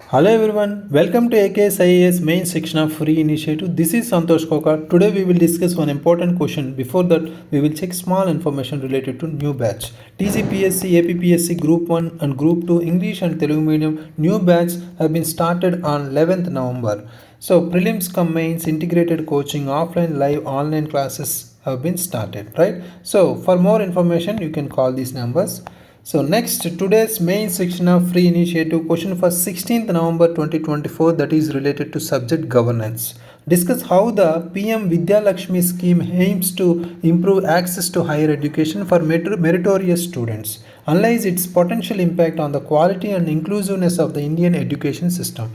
Hello everyone, welcome to AKS IAS main section of free initiative. This is Santosh Kokar. Today we will discuss one important question. Before that, we will check small information related to new batch. tspsc, APPSC Group 1 and Group 2 English and Telugu medium new batch have been started on 11th November. So prelims cum mains integrated coaching offline live online classes have been started, right? So for more information you can call these numbers. So next, today's main section of free initiative question for 16th November 2024, that is related to subject governance. Discuss how the PM Vidya Lakshmi scheme aims to improve access to higher education for meritorious students. Analyze its potential impact on the quality and inclusiveness of the Indian education system.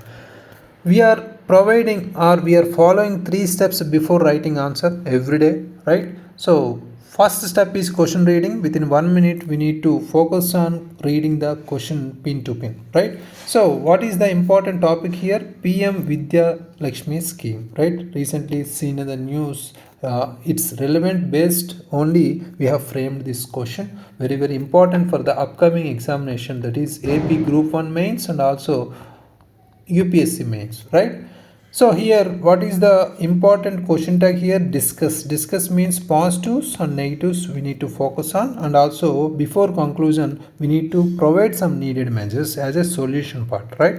We are providing or we are following 3 steps before writing answer every day, right? So first step is question reading. Within 1 minute we need to focus on reading the question pin to pin, right? So what is the important topic here? PM Vidya Lakshmi scheme, right? Recently seen in the news. It's relevant based only we have framed this question, very important for the upcoming examination, that is AP Group 1 mains and also UPSC mains, right? So here, what is the important question tag here? Discuss. Discuss means positives and negatives we need to focus on, and also before conclusion we need to provide some needed measures as a solution part, right?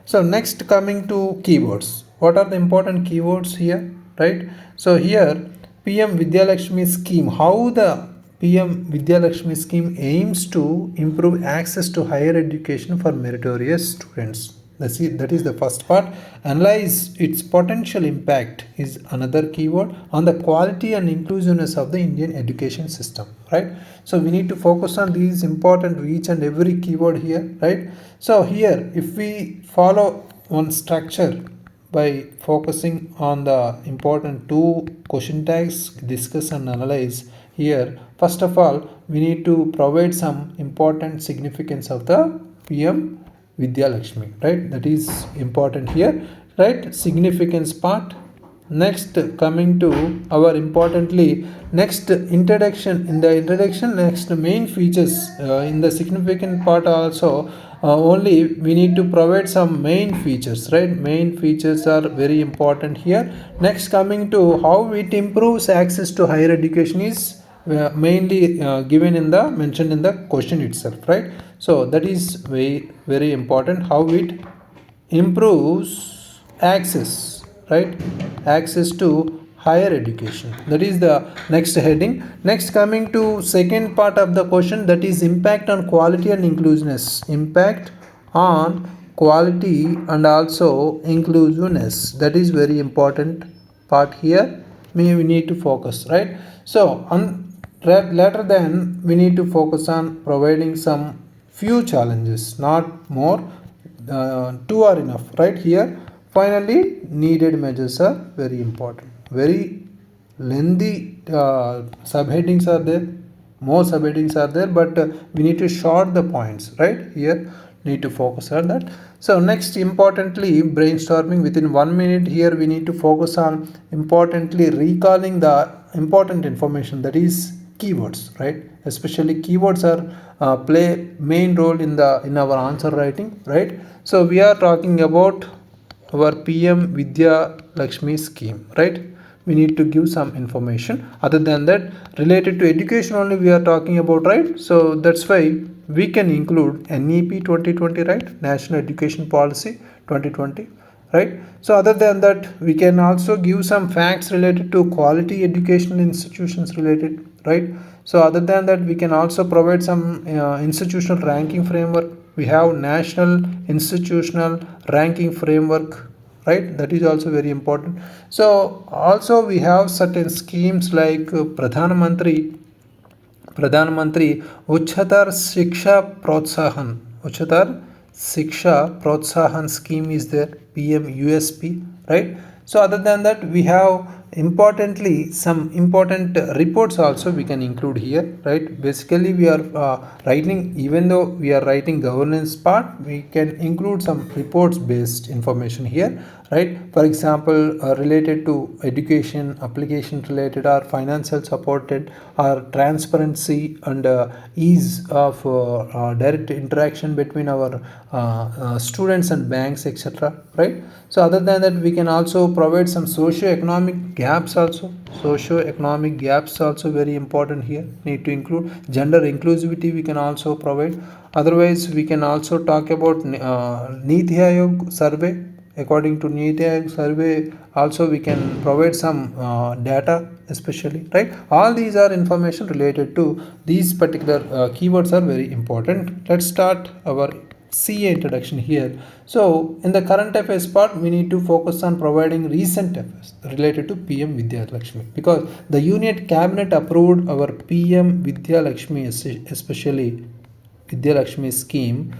So next, coming to keywords. What are the important keywords here, right? So here, PM Vidya Lakshmi scheme. How the PM Vidya Lakshmi scheme aims to improve access to higher education for meritorious students. That is the first part. Analyze its potential impact is another keyword on the quality and inclusiveness of the Indian education system, right? So we need to focus on these important each and every keyword here, right? So here, if we follow one structure by focusing on the important 2 question tags, discuss and analyze, here first of all we need to provide some important significance of the PM Vidya Lakshmi, right? That is important here, right? Significance part. Next, coming to our importantly, next introduction. In the introduction, next main features in the significant part also. Only we need to provide some main features, right? Main features are very important here. Next, coming to how it improves access to higher education is mainly given in the mentioned in the question itself, right? So that is very important, how it improves access, right? Access to higher education, that is the next heading. Next, coming to second part of the question, that is impact on quality and inclusiveness. Impact on quality and also inclusiveness, that is very important part here. We need to focus, right? So rather than we need to focus on providing some few challenges, not more. 2 are enough, right? Here finally needed measures are very important. Very lengthy subheadings are there, more subheadings are there, but we need to short the points, right? Here need to focus on that. So next, importantly, brainstorming within 1 minute. Here we need to focus on importantly recalling the important information, that is keywords, right? Especially keywords are play main role in our answer writing, right? So we are talking about our PM Vidya Lakshmi scheme, right? We need to give some information. Other than that, related to education only we are talking about, right? So that's why we can include NEP 2020, right? National Education Policy 2020, right? So other than that, we can also give some facts related to quality educational institutions related, right? So other than that, we can also provide some institutional ranking framework. We have National Institutional Ranking Framework, right? That is also very important. So also we have certain schemes like Pradhan Mantri Uchchatar Shiksha Protsahan scheme is there, PM USP, right? So other than that, we have importantly, some important reports also we can include here, right? Basically we are writing, even though we are writing governance part, we can include some reports based information here, right? For example, related to education, application related, or financial supported, or transparency and ease of direct interaction between our students and banks, etc., right? So other than that, we can also provide some socio-economic gaps also. Socio-economic gaps also very important here, need to include. Gender inclusivity we can also provide. Otherwise we can also talk about Niti Aayog survey. According to Niti Aayog survey also we can provide some data especially, right? All these are information related to these particular keywords are very important. Let's start our CA introduction here. So in the current affairs part, we need to focus on providing recent affairs related to PM Vidya Lakshmi, because the Union Cabinet approved our PM Vidya Lakshmi, especially Vidya Lakshmi scheme,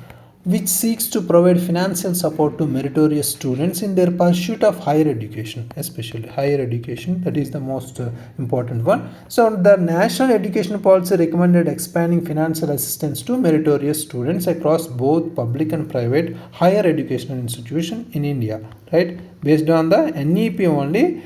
which seeks to provide financial support to meritorious students in their pursuit of higher education, especially higher education. That is the most important one. So the National Education Policy recommended expanding financial assistance to meritorious students across both public and private higher educational institutions in India, right? Based on the NEP only,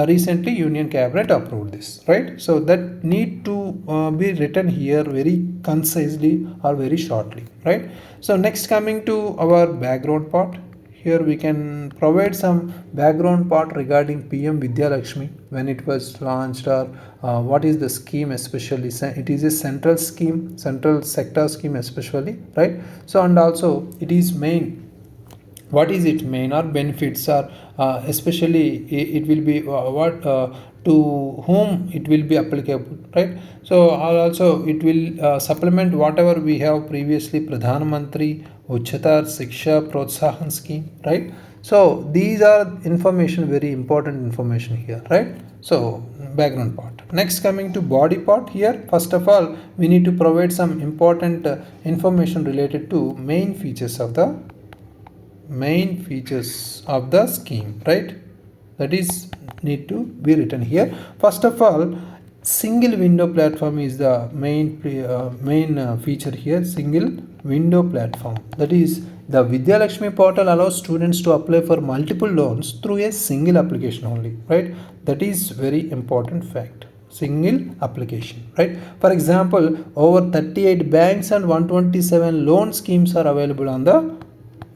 recently Union Cabinet approved this, right? So that need to be written here very concisely or very shortly, right? So next, coming to our background part, here we can provide some background part regarding PM Vidya Lakshmi, when it was launched, or what is the scheme especially. It is a central scheme, central sector scheme especially, right? So and also it is main, what is its main or benefits are, especially it will be what to whom it will be applicable, right? So also it will supplement whatever we have previously, Pradhan Mantri Uchatar Shiksha Protsahan scheme, right? So these are information, very important information here, right? So background part. Next, coming to body part here, first of all we need to provide some important information related to main features of the scheme, right? That is need to be written here. First of all, single window platform is the main feature here. Single window platform, that is the Vidya Lakshmi portal allows students to apply for multiple loans through a single application only, right? That is very important fact. Single application, right? For example, over 38 banks and 127 loan schemes are available on the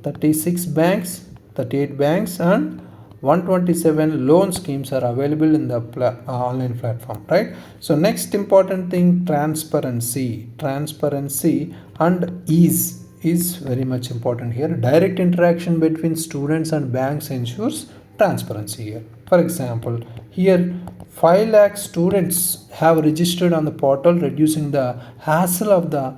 36 banks, 38 banks and 127 loan schemes are available in the online platform, right? So next important thing, transparency and ease is very much important here. Direct interaction between students and banks ensures transparency here. For example, here 5 lakh students have registered on the portal, reducing the hassle of the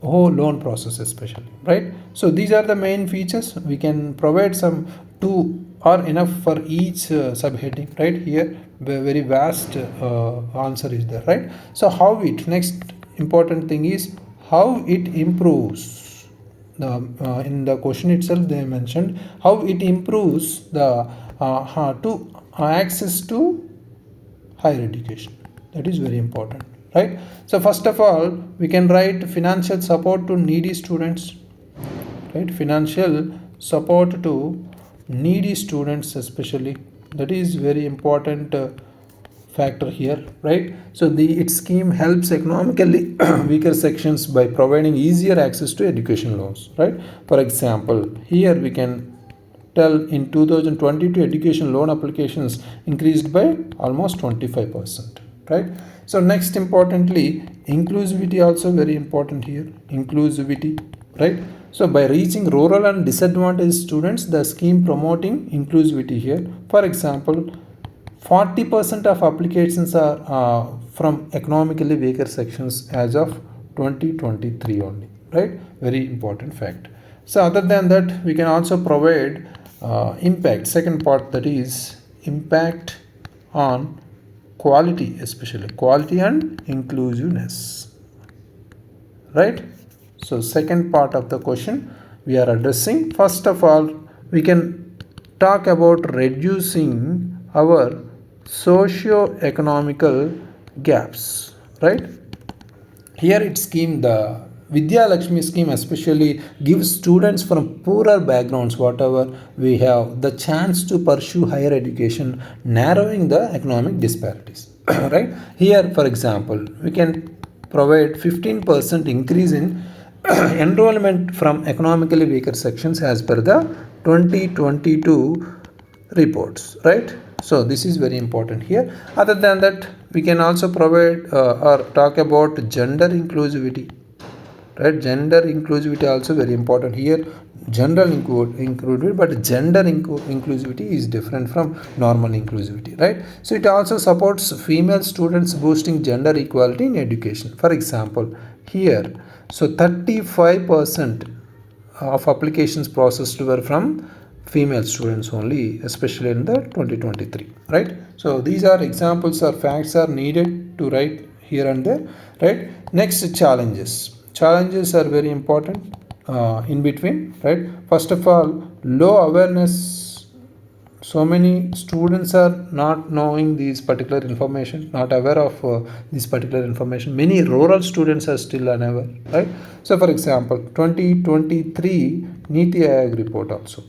whole loan process especially, right? So these are the main features. We can provide some two or enough for each subheading, right? Here very vast answer is there, right? So how it, next important thing is how it improves the in the question itself they mentioned how it improves the to access to higher education. That is very important, right? So first of all we can write financial support to needy students, right? Financial support to needy students especially, that is very important factor here, right? So the its scheme helps economically weaker sections by providing easier access to education loans, right? For example, here we can tell in 2022 education loan applications increased by almost 25%, right? So next importantly, inclusivity also very important here. Inclusivity, right? So by reaching rural and disadvantaged students, the scheme promoting inclusivity here. For example, 40% of applications are from economically weaker sections as of 2023 only, right? Very important fact. So other than that, we can also provide impact, second part, that is impact on quality, especially quality and inclusiveness, right? So second part of the question we are addressing. First of all, we can talk about reducing our socio-economical gaps, right? Here its scheme, the Vidya Lakshmi scheme especially gives students from poorer backgrounds, whatever we have, the chance to pursue higher education, narrowing the economic disparities. Right? Here, for example, we can provide 15% increase in enrollment from economically weaker sections as per the 2022 reports, right? So this is very important here. Other than that, we can also provide or talk about gender inclusivity, right? Gender inclusivity also very important here. General included, but gender inclusivity is different from normal inclusivity, right? So it also supports female students, boosting gender equality in education. For example, here, so 35% of applications processed were from female students only, especially in the 2023, right? So these are examples or facts are needed to write here and there, right? Next, challenges are very important in between, right? First of all, low awareness. So many students are not knowing these particular information, not aware of this particular information. Many rural students are still unaware, right? So for example, 2023 Niti Aayog report also,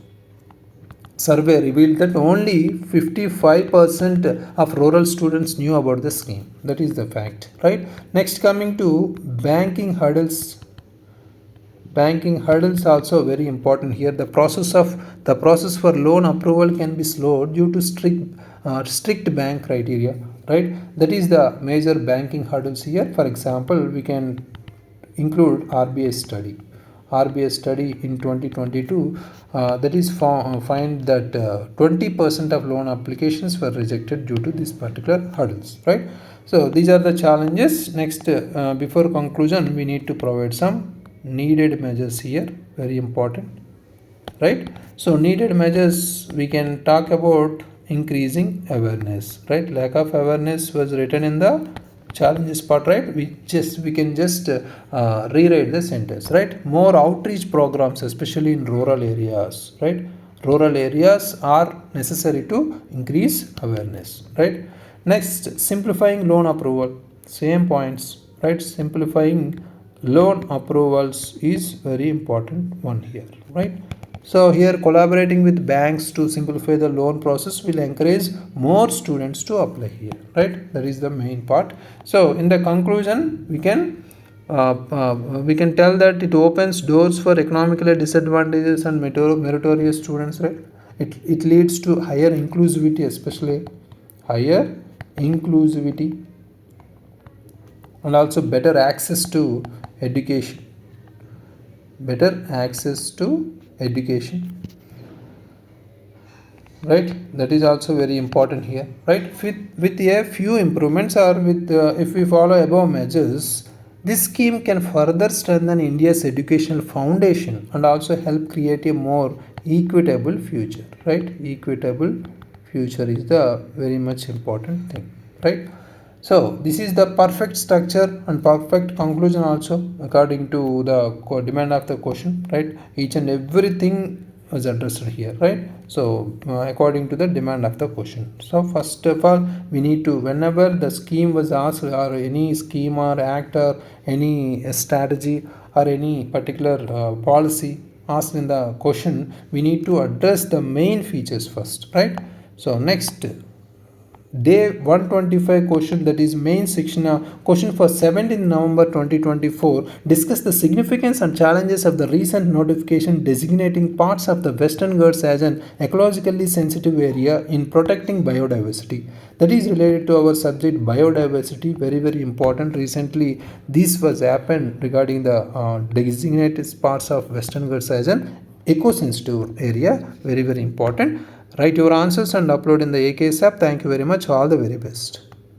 survey revealed that only 55% of rural students knew about the scheme. That is the fact, right? Next, coming to banking hurdles. Banking hurdles also very important here. The process for loan approval can be slowed due to strict bank criteria, right? That is the major banking hurdles here. For example, we can include RBI study. RBI study in 2022 that is find that 20% of loan applications were rejected due to this particular hurdles, right? So these are the challenges. Next, before conclusion, we need to provide some needed measures here, very important, right? So needed measures, we can talk about increasing awareness, right? Lack of awareness was written in the challenges part, right? We can just rewrite the sentence, right? More outreach programs, especially in rural areas, right? Rural areas are necessary to increase awareness, right? Next, simplifying loan approval, same points, right? Simplifying loan approvals is very important one here, right? So here, collaborating with banks to simplify the loan process will encourage more students to apply here, right? That is the main part. So in the conclusion, we can tell that it opens doors for economically disadvantaged and meritorious students, right? It leads to higher inclusivity, especially higher inclusivity, and also better access to education. Better access to education, right? That is also very important here, right? With a few improvements, or with if we follow above measures, this scheme can further strengthen India's educational foundation and also help create a more equitable future, right? Equitable future is the very much important thing, right? So this is the perfect structure and perfect conclusion also according to the demand of the question, right? Each and everything is addressed here, right? So according to the demand of the question. So first of all, we need to, whenever the scheme was asked, or any scheme or act or any strategy or any particular policy asked in the question, we need to address the main features first, right? So next, day 125 question, that is main Shikshna question for 17th November 2024, discuss the significance and challenges of the recent notification designating parts of the Western Ghats as an ecologically sensitive area in protecting biodiversity. That is related to our subject biodiversity, very important. Recently this was happened regarding the designated parts of Western Ghats as an eco-sensitive area, very important. Write your answers and upload in the AKS app. Thank you very much. All the very best.